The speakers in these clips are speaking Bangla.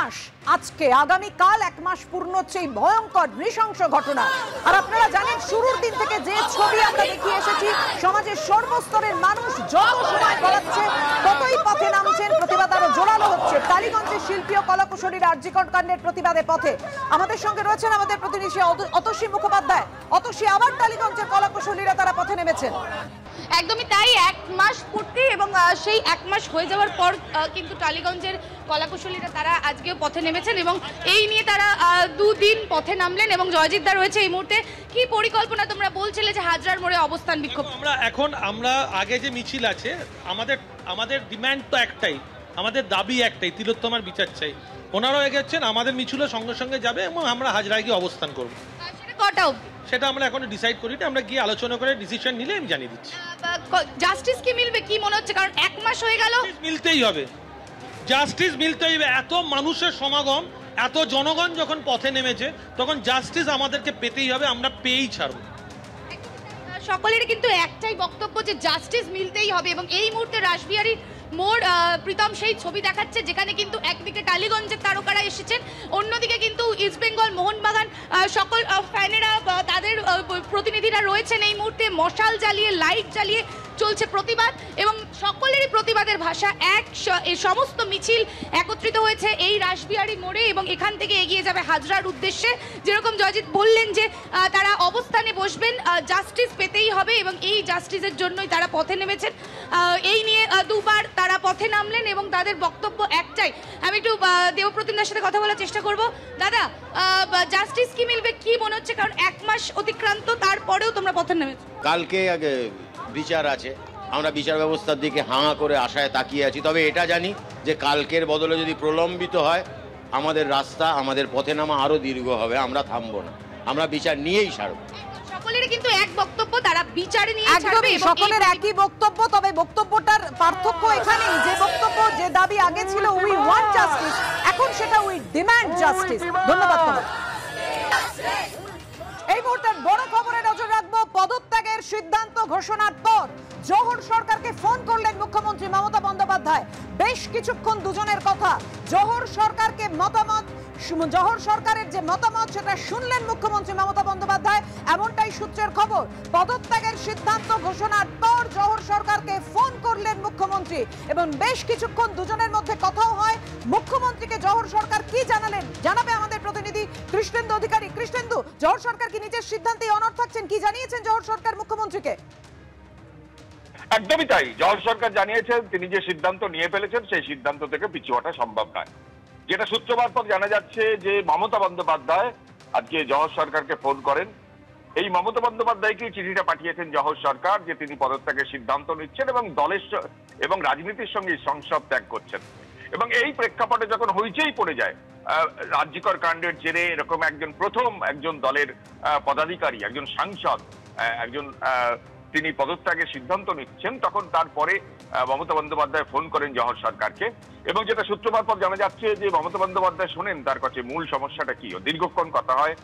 মাস আজকে, আগামীকাল 1 মাস পূর্ণ হচ্ছে এই ভয়ঙ্কর নৃশংস ঘটনা। আর আপনারা জানেন শুরুর দিন থেকে যে ছবি আমরা দেখিয়ে এসেছি, সমাজের সর্বস্তরের মানুষ যত সময় গড়াচ্ছে ততই পথে নামছেন, প্রতিবাদ আরো জোরালো হচ্ছে। টালিগঞ্জের শিল্পী ও কলাকুশলীরা আরজিকর কাণ্ডের প্রতিবাদে পথে। আমাদের সঙ্গে রয়েছেন আমাদের প্রতিনিধি অতসী মুখোপাধ্যায়। অতসী, আবার টালিগঞ্জের কলাকুশলীরা তারা পথে নেমেছেন। একদমই তাই, 1 মাস পূর্তি এবং সেই 1 মাস হয়ে যাওয়ার পর কিন্তু টালিগঞ্জের কলাকুশলীরা তারা আজকেও পথে নেমেছেন এবং এই নিয়ে তারা 2 দিন পথে নামলেন। এবং জয়জিৎ দা রয়েছে এই মুহূর্তে। কি পরিকল্পনা? তোমরা বলছিলে যে হাজরার মোড়ে অবস্থান বিক্ষোভ। আমরা আগে যে মিছিল আছে, আমাদের ডিমান্ড তো একটাই, আমাদের দাবি একটাই, তিলোত্তমার বিচার চাই। ওনারাও এগেছেন, আমাদের মিছিলের সঙ্গে সঙ্গে যাবে এবং আমরা হাজরায় গিয়ে অবস্থান করব। কটা অবধি সেটা আমরা এখনো ডিসাইড করিনি, আমরা গিয়ে আলোচনা করে ডিসিশন নিলে আমি জানিয়ে দিচ্ছি। জাস্টিস কি মিলবে কি মনে হচ্ছে? কারণ 1 মাস হয়ে গেল। মিলতেই হবে, জাস্টিস মিলতেই হবে। এত মানুষের সমাগম, এত জনগণ যখন পথে নেমেছে, তখন জাস্টিস আমাদেরকে পেতেই হবে, আমরা পেয়েই ছাড়ব। সকলেরই কিন্তু একটাই বক্তব্য যে জাস্টিস মিলতেই হবে। এবং এই মুহূর্তে রাসবিহারী মোড় প্রীতম সেই ছবি দেখাচ্ছে, যেখানে কিন্তু একদিকে টালিগঞ্জের তারকারা এসেছেন, অন্যদিকে কিন্তু ইস্টবেঙ্গল মোহনবাগান সকল ফ্যানেরা তাদের প্রতিনিধিরা রয়েছেন। এই মুহূর্তে মশাল জ্বালিয়ে, লাইট জ্বালিয়ে চলছে প্রতিবাদ এবং সকলেরই প্রতিবাদের ভাষা এক। এই সমস্ত মিছিল একত্রিত হয়েছে এই রাসবিহারী মোড়ে এবং এখান থেকে এগিয়ে যাবে হাজরার উদ্দেশ্যে। যেরকম জয়জিৎ বললেন যে তারা অবস্থানে বসবেন, জাস্টিস পেতেই হবে এবং এই জাস্টিসের জন্যই তারা পথে নেমেছেন। এই নিয়ে 2 বার তারা পথে নামলেন এবং তাদের বক্তব্য একটাই। আমি একটু দেবপ্রতিমদার সাথে কথা বলার চেষ্টা করব। দাদা, জাস্টিস কি মিলবে কি মনে হচ্ছে? কারণ 1 মাস অতিক্রান্ত, তারপরেও তোমরা পথে নেমেছো। কালকে আগে বিচার আছে, আমরা বিচার ব্যবস্থার দিকে হাঁ করে আশায় তাকিয়ে আছি। তবে এটা জানি যে কালকের বদলে যদি প্রলম্বিত হয়, আমাদের রাস্তা, আমাদের পথে নামা আরো দীর্ঘ হবে। আমরা থামবো না, আমরা বিচার নিয়েই ছাড়ব। সকলের কিন্তু এক বক্তব্য, তারা বিচার নিয়ে ছাড়বে। সকলের একই বক্তব্য, তবে বক্তব্যটার পার্থক্য এখানেই যে বক্তব্য, যে দাবি আগে ছিল উই ওয়ান্ট জাস্টিস, এখন সেটা উই ডিমান্ড জাস্টিস। ধন্যবাদ তোমায়। এই মুহূর্তের বড় খবরে নজর রাখবো। পদত্যাগের সিদ্ধান্ত ঘোষণার পর জোহর সরকারকে ফোন করলেন মুখ্যমন্ত্রী মমতা বন্দ্যোপাধ্যায়। বেশ কিছুক্ষণ দুজনের কথা, জোহর সরকারকে মতামত, জোহর সরকারের যে মতামত সেটা শুনলেন মুখ্যমন্ত্রী মমতা বন্দ্যোপাধ্যায়, এমনটাই সূত্রের খবর। পদত্যাগের সিদ্ধান্ত ঘোষণার পর জোহর সরকারকে ফোন করলেন মুখ্যমন্ত্রী এবং বেশ কিছুক্ষণ দুজনের মধ্যে কথাও হয়। মুখ্যমন্ত্রীকে জোহর সরকার কি জানালেন জানাবে আমাদের প্রতিনিধি কৃষ্ণেন্দু অধিকারী। কৃষ্ণেন্দু, জোহর সরকার কি নিজের সিদ্ধান্তে অনড় থাকছেন? কি জানিয়েছেন জোহর সরকার মুখ্যমন্ত্রীকে? একদমই তাই, জোহর সরকার জানিয়েছেন তিনি যে সিদ্ধান্ত নিয়ে ফেলেছেন সেই সিদ্ধান্ত থেকে পিছু হটা সম্ভব নয়। যেটা সূত্র মারফত জানা যাচ্ছে যে মমতা বন্দ্যোপাধ্যায় আজকে জোহর সরকারকে ফোন করেন। এই মমতা বন্দ্যোপাধ্যায়কে চিঠিটা পাঠিয়েছেন জোহর সরকার যে তিনি পদত্যাগের সিদ্ধান্ত নিচ্ছেন এবং দলের এবং রাজনীতির সঙ্গে সংসদ ত্যাগ করছেন। এবং এই প্রেক্ষাপটে যখন হইচই পড়ে যায় আরজিকর কাণ্ডের জেরে, এরকম প্রথম একজন দলের পদাধিকারী, একজন সাংসদ, একজন তিনি পদত্যাগের সিদ্ধান্ত নিচ্ছেন, তখন তারপরে মমতা বন্দ্যোপাধ্যায় ফোন করেন জোহর সরকারকে। এবং যেটা সূত্র মারফত জানা যাচ্ছে যে মমতা বন্দ্যোপাধ্যায় শোনেন তার কাছে মূল সমস্যাটা কি, দীর্ঘক্ষণ কথা হয়,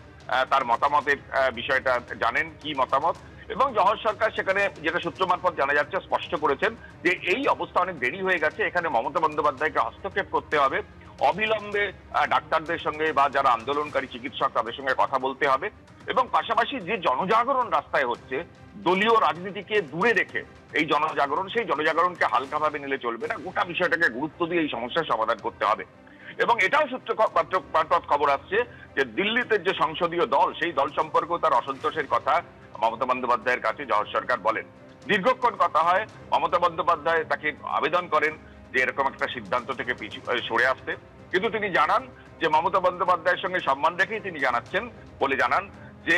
তার মতামতের বিষয়টা জানেন কি মতামত। এবং জোহর সরকার সেখানে, যেটা সূত্র মারফত জানা যাচ্ছে, স্পষ্ট করেছেন যে এই অবস্থা অনেক দেরি হয়ে গেছে, এখানে মমতা বন্দ্যোপাধ্যায়কে হস্তক্ষেপ করতে হবে, অবিলম্বে ডাক্তারদের সঙ্গে বা যারা আন্দোলনকারী চিকিৎসক তাদের সঙ্গে কথা বলতে হবে। এবং পাশাপাশি যে জনজাগরণ রাস্তায় হচ্ছে, দলীয় রাজনীতিকে দূরে রেখে এই জনজাগরণ, সেই জনজাগরণকে হালকাভাবে নিলে চলবে না, গোটা বিষয়টাকে গুরুত্ব দিয়ে এই সমস্যার সমাধান করতে হবে। এবং এটাও সূত্র মারফত খবর আসছে যে দিল্লিতে যে সংসদীয় দল, সেই দল সম্পর্কেও তার অসন্তোষের কথা মমতা বন্দ্যোপাধ্যায়ের কাছে জোহর সরকার বলেন। দীর্ঘক্ষণ কথা হয়, মমতা বন্দ্যোপাধ্যায় তাকে আবেদন করেন যে এরকম একটা সিদ্ধান্ত থেকে পিছু সরে আসতে, কিন্তু তিনি জানান যে মমতা বন্দ্যোপাধ্যায়ের সঙ্গে সম্মান রেখেই তিনি জানান যে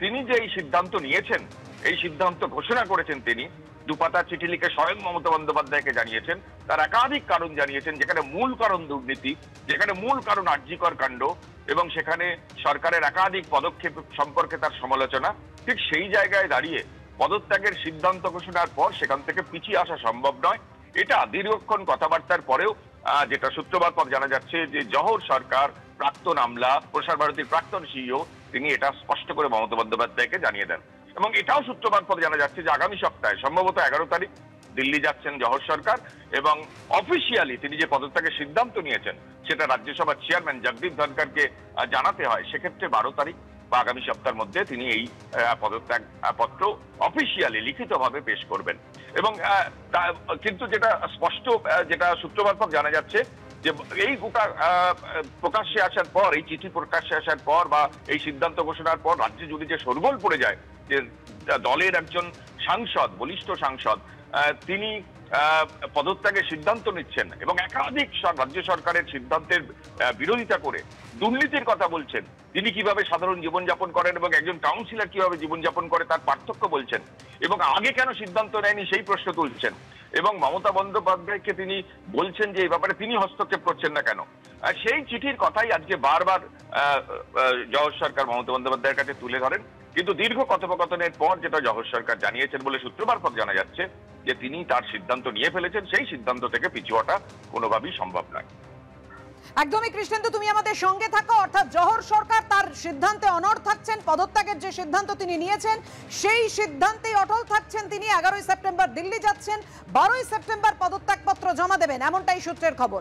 তিনি যে এই সিদ্ধান্ত নিয়েছেন, এই সিদ্ধান্ত ঘোষণা করেছেন তিনি, 2 পাতা চিঠি লিখে স্বয়ং মমতা বন্দ্যোপাধ্যায়কে জানিয়েছেন, তার একাধিক কারণ জানিয়েছেন, যেখানে মূল কারণ দুর্নীতি, যেখানে মূল কারণ আরজিকর কাণ্ড এবং সেখানে সরকারের একাধিক পদক্ষেপ সম্পর্কে তার সমালোচনা। ঠিক সেই জায়গায় দাঁড়িয়ে পদত্যাগের সিদ্ধান্ত ঘোষণার পর সেখান থেকে পিছিয়ে আসা সম্ভব নয়। এটা দীর্ঘক্ষণ কথাবার্তার পরেও যেটা সূত্র মারফত জানা যাচ্ছে যে জোহর সরকার, প্রাক্তন আমলা, প্রসার ভারতীর প্রাক্তন সিইও, তিনি এটা স্পষ্ট করে মমতা বন্দ্যোপাধ্যায়কে জানিয়ে দেন। এবং এটাও সূত্র মারফত জানা যাচ্ছে যে আগামী সপ্তাহে, সম্ভবত 11 তারিখ, দিল্লি যাচ্ছেন জহর সরকার এবং অফিসিয়ালি তিনি যে পদত্যাগের সিদ্ধান্ত নিয়েছেন সেটা রাজ্যসভার চেয়ারম্যান জগদীপ ধনখড়কে জানাতে হয়। সেক্ষেত্রে 12 তারিখ বা আগামী সপ্তাহের মধ্যে তিনি এই পদত্যাগ পত্র অফিসিয়ালি লিখিতভাবে পেশ করবেন। এবং কিন্তু যেটা স্পষ্ট, যেটা সূত্র মারফত জানা যাচ্ছে যে এই গোটা প্রকাশ্যে আসার পর, এই চিঠি প্রকাশ্যে আসার পর বা এই সিদ্ধান্ত ঘোষণার পর রাজ্য জুড়ে যে শোরগোল পড়ে যায়, যে দলের একজন সাংসদ, বলিষ্ঠ সাংসদ, তিনি পদত্যাগের সিদ্ধান্ত নিচ্ছেন এবং একাধিক রাজ্য সরকারের সিদ্ধান্তের বিরোধিতা করে দুর্নীতির কথা বলছেন, তিনি কিভাবে সাধারণ জীবনযাপন করেন এবং একজন কাউন্সিলর কিভাবে জীবনযাপন করে তার পার্থক্য বলছেন এবং আগে কেন সিদ্ধান্ত নেয়নি সেই প্রশ্ন তুলছেন এবং মমতা বন্দ্যোপাধ্যায়কে তিনি বলছেন যে এই ব্যাপারে তিনি হস্তক্ষেপ করছেন না কেন। সেই চিঠির কথাই আজকে বারবার জহর সরকার মমতা বন্দ্যোপাধ্যায়ের কাছে তুলে ধরেন। কিন্তু দীর্ঘ কথোপকথনের পর যেটা জহর সরকার জানিয়েছেন বলে সূত্র মারফত জানা যাচ্ছে যে তিনি তার সিদ্ধান্ত নিয়ে ফেলেছেন, সেই সিদ্ধান্ত থেকে পিছু হটা কোনোভাবেই সম্ভব নয়। একদমই কৃষ্ণেন্দু, তুমি আমাদের সঙ্গে থাকো। অর্থাৎ জহর সরকার তার সিদ্ধান্তে অনড় থাকছেন, পদত্যাগের যে সিদ্ধান্ত তিনি নিয়েছেন সেই সিদ্ধান্তেই অটল থাকছেন তিনি। 11ই সেপ্টেম্বর দিল্লি যাচ্ছেন, 12ই সেপ্টেম্বর পদত্যাগপত্র জমা দেবেন, এমনটাই সূত্রের খবর।